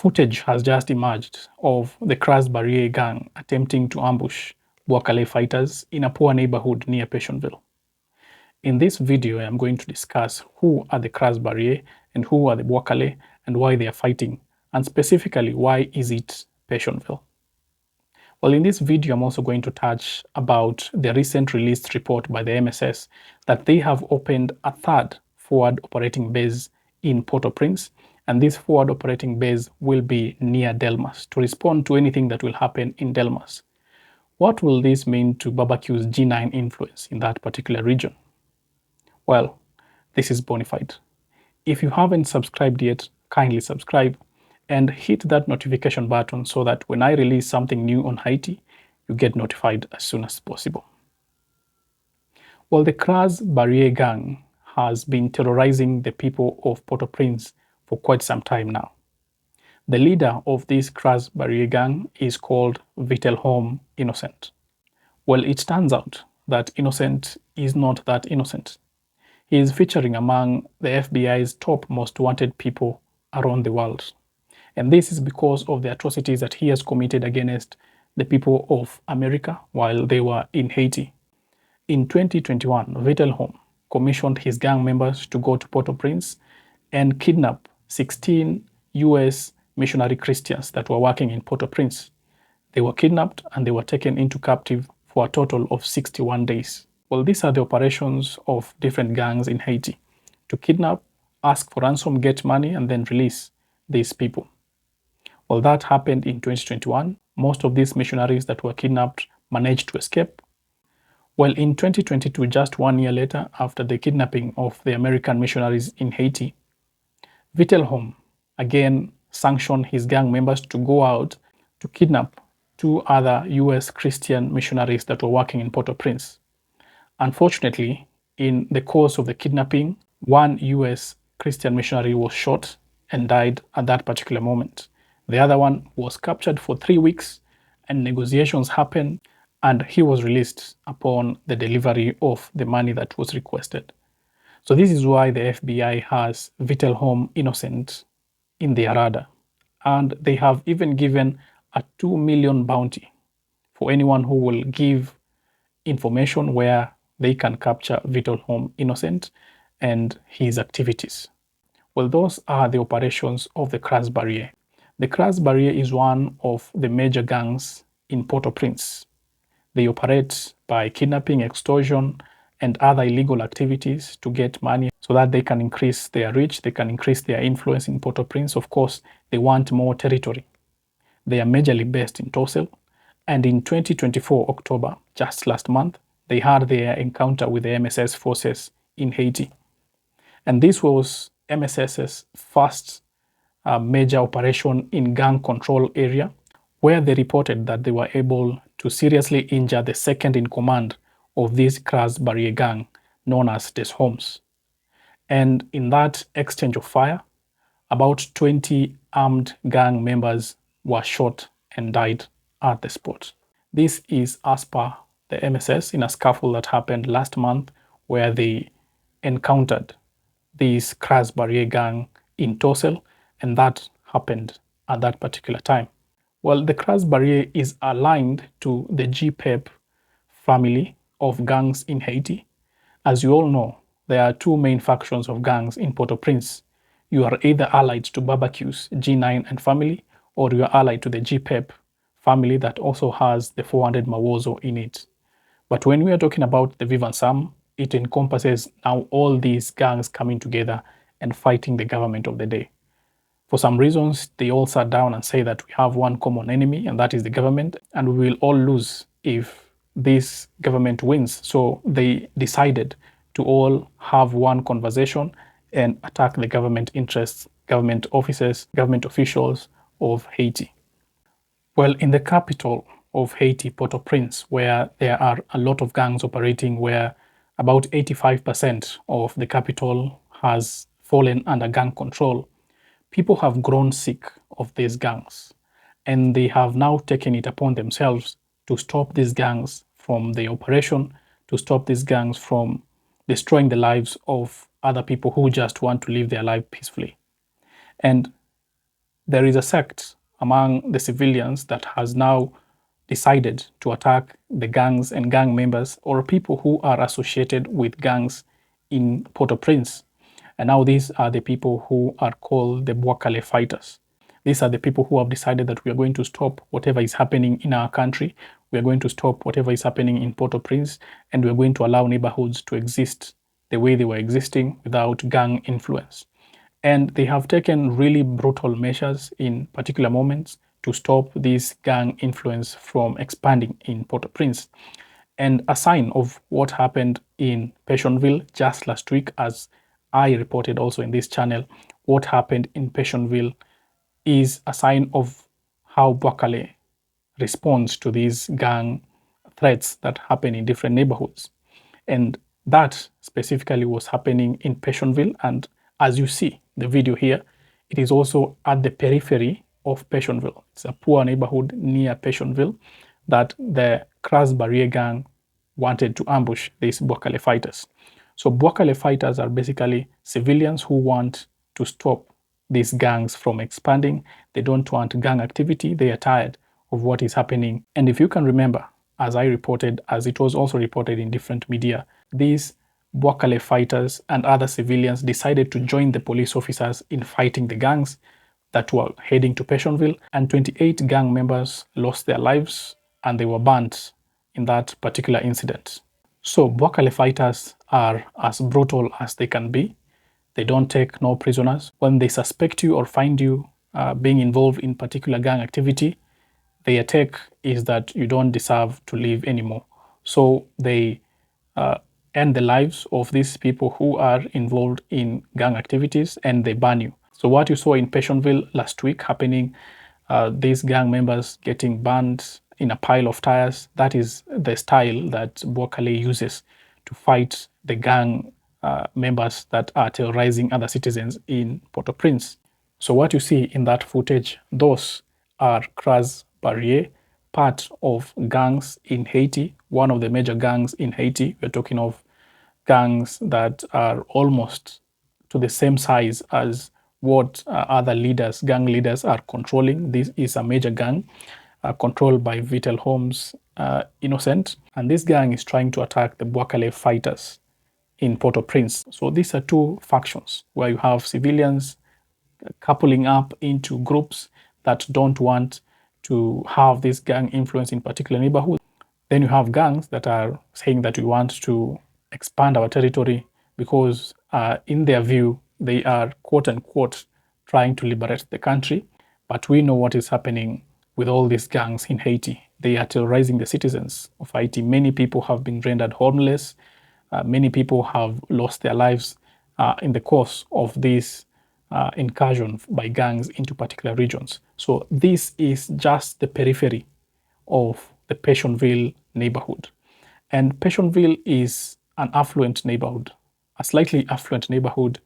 Footage has just emerged of the Kraze Barye gang attempting to ambush Bwakale fighters in a poor neighborhood near Pétionville. In this video, I am going to discuss who are the Kraze Barye and who are the Bwakale and why they are fighting, and specifically why is it Pétionville. Well, in this video, I'm also going to touch about the recent released report by the MSS that they have opened a third forward operating base in Port-au-Prince, and this forward operating base will be near Delmas to respond to anything that will happen in Delmas. What will this mean to Barbecue's G9 influence in that particular region? Well, this is Bonafide. If you haven't subscribed yet, kindly subscribe and hit that notification button so that when I release something new on Haiti, you get notified as soon as possible. Well, the Kraze Barye gang has been terrorizing the people of Port-au-Prince for quite some time now. The leader of this Kraze Barye gang is called Vitelhomme Innocent. Well, it turns out that Innocent is not that innocent. He is featuring among the FBI's top most wanted people around the world. And this is because of the atrocities that he has committed against the people of America while they were in Haiti. In 2021, Vitelhomme commissioned his gang members to go to Port-au-Prince and kidnap 16 US missionary Christians that were working in Port-au-Prince. They were kidnapped and they were taken into captive for a total of 61 days. Well, these are the operations of different gangs in Haiti: to kidnap, ask for ransom, get money, and then release these people. Well, that happened in 2021. Most of these missionaries that were kidnapped managed to escape. Well, in 2022, just 1 year later, after the kidnapping of the American missionaries in Haiti, Vitelhomme again sanctioned his gang members to go out to kidnap 2 other US Christian missionaries that were working in Port-au-Prince. Unfortunately, in the course of the kidnapping, 1 US Christian missionary was shot and died at that particular moment. The other one was captured for 3 weeks and negotiations happened, and he was released upon the delivery of the money that was requested. So this is why the FBI has Vitelhomme Innocent in their radar. And they have even given a 2 million bounty for anyone who will give information where they can capture Vitelhomme Innocent and his activities. Well, those are the operations of the Kraze Barye. The Kraze Barye is one of the major gangs in Port-au-Prince. They operate by kidnapping, extortion, and other illegal activities to get money so that they can increase their reach, they can increase their influence in Port-au-Prince. Of course, they want more territory. They are majorly based in Torsel, and in 2024 October, just last month, they had their encounter with the MSS forces in Haiti. And this was MSS's first major operation in gang control area, where they reported that they were able to seriously injure the second in command of this Kraze Barye gang, known as Deshomes. And in that exchange of fire, about 20 armed gang members were shot and died at the spot. This is as per the MSS in a scuffle that happened last month where they encountered this Kraze Barye gang in Torsel, and that happened at that particular time. Well, the Kraze Barye is aligned to the GPEP family of gangs in Haiti. As you all know, there are 2 main factions of gangs in Port-au-Prince. You are either allied to Barbecue's G9 and family, or you are allied to the GPEP family that also has the 400 Mawozo in it. But when we are talking about the Vivan Sam, it encompasses now all these gangs coming together and fighting the government of the day. For some reasons, they all sat down and say that we have one common enemy, and that is the government, and we will all lose if this government wins. So they decided to all have one conversation and attack the government interests, government offices, government officials of Haiti. Well, in the capital of Haiti, Port-au-Prince, where there are a lot of gangs operating, where about 85% of the capital has fallen under gang control, people have grown sick of these gangs, and they have now taken it upon themselves to stop these gangs from the operation, to stop these gangs from destroying the lives of other people who just want to live their life peacefully. And there is a sect among the civilians that has now decided to attack the gangs and gang members or people who are associated with gangs in Port-au-Prince. And now these are the people who are called the Bouakale fighters. These are the people who have decided that we are going to stop whatever is happening in our country. We are going to stop whatever is happening in Port-au-Prince, and we are going to allow neighborhoods to exist the way they were existing without gang influence. And they have taken really brutal measures in particular moments to stop this gang influence from expanding in Port-au-Prince. And a sign of what happened in Passionville just last week, as I reported also in this channel, what happened in Passionville is a sign of how Bouakale responds to these gang threats that happen in different neighborhoods. And that specifically was happening in Passionville. And as you see the video here, it is also at the periphery of Passionville. It's a poor neighborhood near Passionville that the Kraze Barye gang wanted to ambush these Bouakale fighters. So Bouakale fighters are basically civilians who want to stop these gangs from expanding. They don't want gang activity. They are tired of what is happening. And if you can remember, as I reported, as it was also reported in different media, these Bouakale fighters and other civilians decided to join the police officers in fighting the gangs that were heading to Passionville, and 28 gang members lost their lives and they were burnt in that particular incident. So Bouakale fighters are as brutal as they can be. They don't take no prisoners. When they suspect you or find you being involved in particular gang activity, their take is that you don't deserve to live anymore. So they end the lives of these people who are involved in gang activities and they ban you. So what you saw in Passionville last week happening, these gang members getting burned in a pile of tires, that is the style that Bouakale uses to fight the gang members that are terrorizing other citizens in Port-au-Prince. So what you see in that footage, those are Kraze Barye, part of gangs in Haiti, one of the major gangs in Haiti. We're talking of gangs that are almost to the same size as what other leaders, gang leaders, are controlling. This is a major gang controlled by Vital Holmes Innocent, and this gang is trying to attack the Bouakale fighters in Port-au-Prince. So these are two factions where you have civilians coupling up into groups that don't want to have this gang influence in particular neighborhoods. Then you have gangs that are saying that we want to expand our territory because in their view, they are quote unquote trying to liberate the country. But we know what is happening with all these gangs in Haiti. They are terrorizing the citizens of Haiti. Many people have been rendered homeless. Many people have lost their lives in the course of this incursion by gangs into particular regions. So this is just the periphery of the Passionville neighborhood. And Passionville is an affluent neighborhood, a slightly affluent neighborhood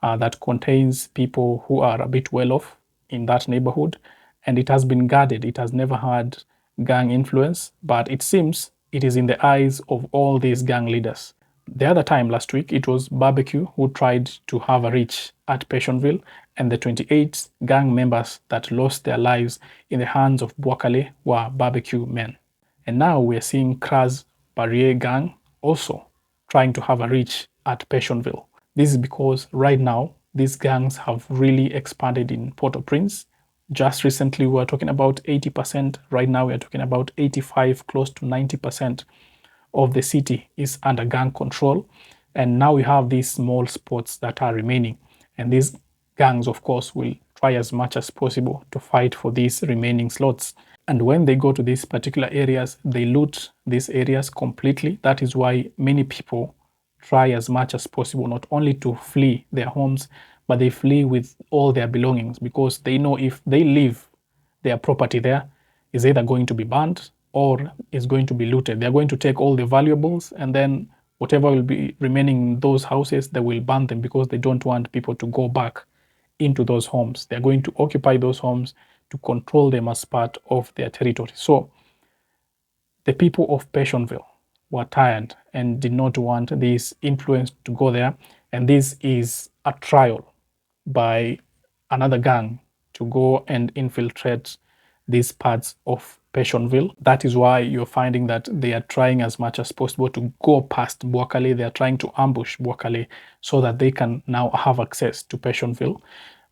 that contains people who are a bit well off in that neighborhood. And it has been guarded. It has never had gang influence, but it seems it is in the eyes of all these gang leaders. The other time last week, it was Barbecue who tried to have a reach at Passionville, and the 28 gang members that lost their lives in the hands of Bouakale were Barbecue men. And now we're seeing Kraze Barye gang also trying to have a reach at Passionville. This is because right now, these gangs have really expanded in Port-au-Prince. Just recently, we were talking about 80%. Right now, we're talking about 85, close to 90% of the city is under gang control. And now we have these small spots that are remaining. And these gangs, of course, will try as much as possible to fight for these remaining slots. And when they go to these particular areas, they loot these areas completely. That is why many people try as much as possible not only to flee their homes, but they flee with all their belongings because they know if they leave their property there, is either going to be burnt or is going to be looted. They're going to take all the valuables, and then whatever will be remaining in those houses, they will burn them because they don't want people to go back into those homes. They're going to occupy those homes to control them as part of their territory. So the people of Passionville were tired and did not want this influence to go there. And this is a trial by another gang to go and infiltrate these parts of Passionville. That is why you're finding that they are trying as much as possible to go past Bwakale. They are trying to ambush Bwakale so that they can now have access to Passionville.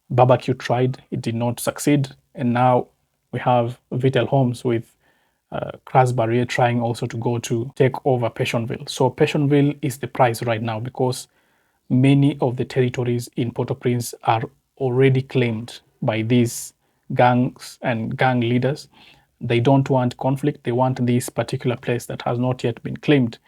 Barbecue tried, it did not succeed, and now we have Vital Homes with Kraze Barye trying also to go to take over Passionville. So Passionville is the prize right now because many of the territories in Port-au-Prince are already claimed by these gangs and gang leaders. They don't want conflict. They want this particular place that has not yet been claimed.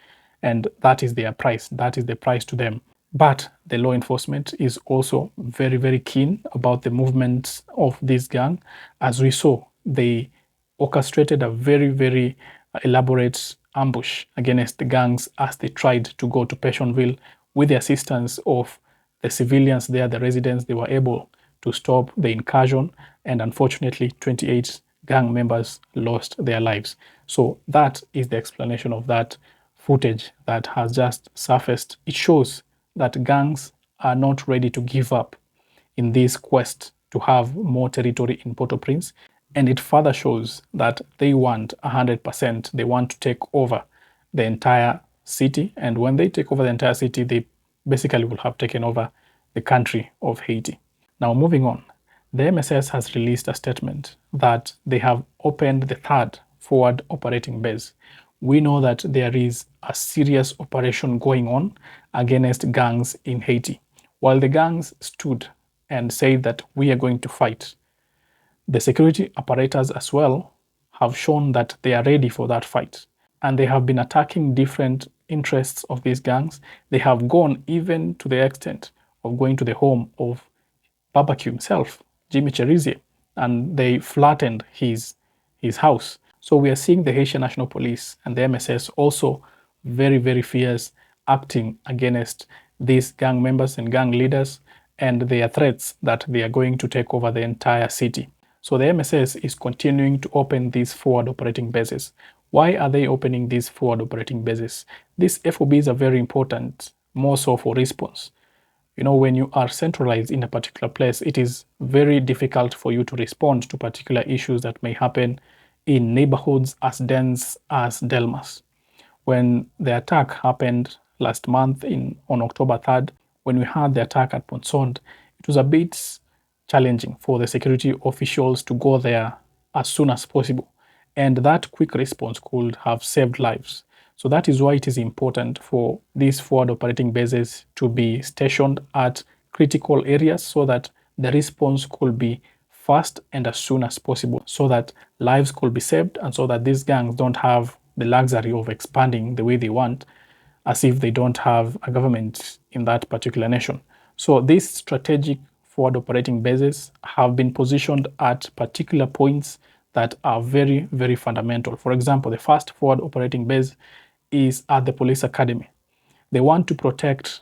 And that is their price. That is the price to them. But the law enforcement is also very, very keen about the movements of this gang. As we saw, they orchestrated a very, very elaborate ambush against the gangs as they tried to go to Passionville. With the assistance of the civilians there, the residents, they were able to stop the incursion, and unfortunately 28 gang members lost their lives. So that is the explanation of that footage that has just surfaced. It shows that gangs are not ready to give up in this quest to have more territory in Port-au-Prince, and it further shows that they want 100%. They want to take over the entire city, and when they take over the entire city, they basically will have taken over the country of Haiti. Now, moving on, the MSS has released a statement that they have opened the third forward operating base. We know that there is a serious operation going on against gangs in Haiti. While the gangs stood and said that we are going to fight, the security apparatus as well have shown that they are ready for that fight. And they have been attacking different interests of these gangs. They have gone even to the extent of going to the home of Barbecue himself, Jimmy Cherizier, and they flattened his house. So we are seeing the Haitian National Police and the MSS also very, very fierce, acting against these gang members and gang leaders and their threats that they are going to take over the entire city. So the MSS is continuing to open these forward operating bases. Why are they opening these forward operating bases? These FOBs are very important, more so for response. You know, when you are centralized in a particular place, it is very difficult for you to respond to particular issues that may happen in neighborhoods as dense as Delmas. When the attack happened last month on October 3rd, when we had the attack at Ponsonde, it was a bit challenging for the security officials to go there as soon as possible. And that quick response could have saved lives. So that is why it is important for these forward operating bases to be stationed at critical areas so that the response could be fast and as soon as possible, so that lives could be saved and so that these gangs don't have the luxury of expanding the way they want as if they don't have a government in that particular nation. So these strategic forward operating bases have been positioned at particular points that are very, very fundamental. For example, the first forward operating base is at the police academy. They want to protect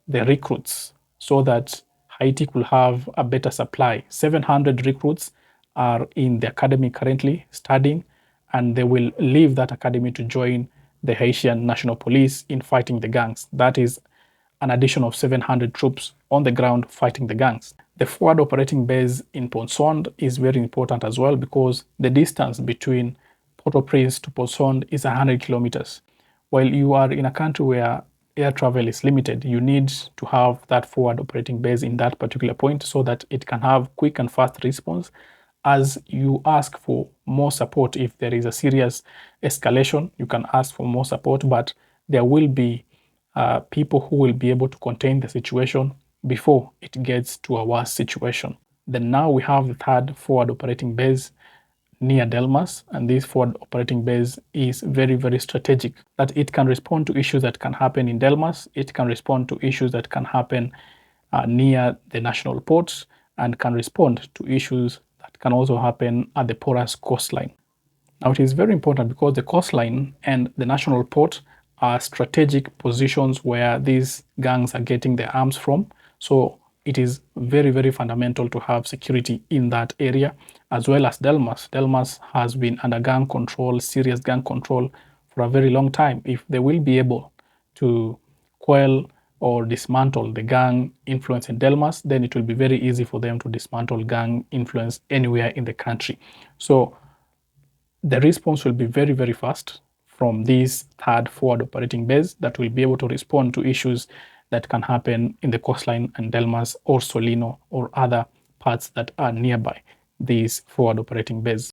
the recruits so that Haiti could have a better supply. 700 recruits are in the academy currently studying, and they will leave that academy to join the Haitian National Police in fighting the gangs. That is an addition of 700 troops on the ground fighting the gangs. The forward operating base in Ponsonde is very important as well because the distance between Port-au-Prince to Ponsonde is 100 kilometers. While you are in a country where air travel is limited, you need to have that forward operating base in that particular point so that it can have quick and fast response as you ask for more support. If there is a serious escalation, you can ask for more support, but there will be people who will be able to contain the situation before it gets to a worse situation. Then now we have the third forward operating base near Delmas, and this forward operating base is very, very strategic, that it can respond to issues that can happen in Delmas, it can respond to issues that can happen near the national ports, and can respond to issues that can also happen at the porous coastline. Now, it is very important because the coastline and the national port are strategic positions where these gangs are getting their arms from. So it is very, very fundamental to have security in that area, as well as Delmas. Delmas has been under gang control, serious gang control for a very long time. If they will be able to quell or dismantle the gang influence in Delmas, then it will be very easy for them to dismantle gang influence anywhere in the country. So the response will be very, very fast from this third forward operating base that will be able to respond to issues that can happen in the coastline and Delmas or Solino or other parts that are nearby this forward operating base.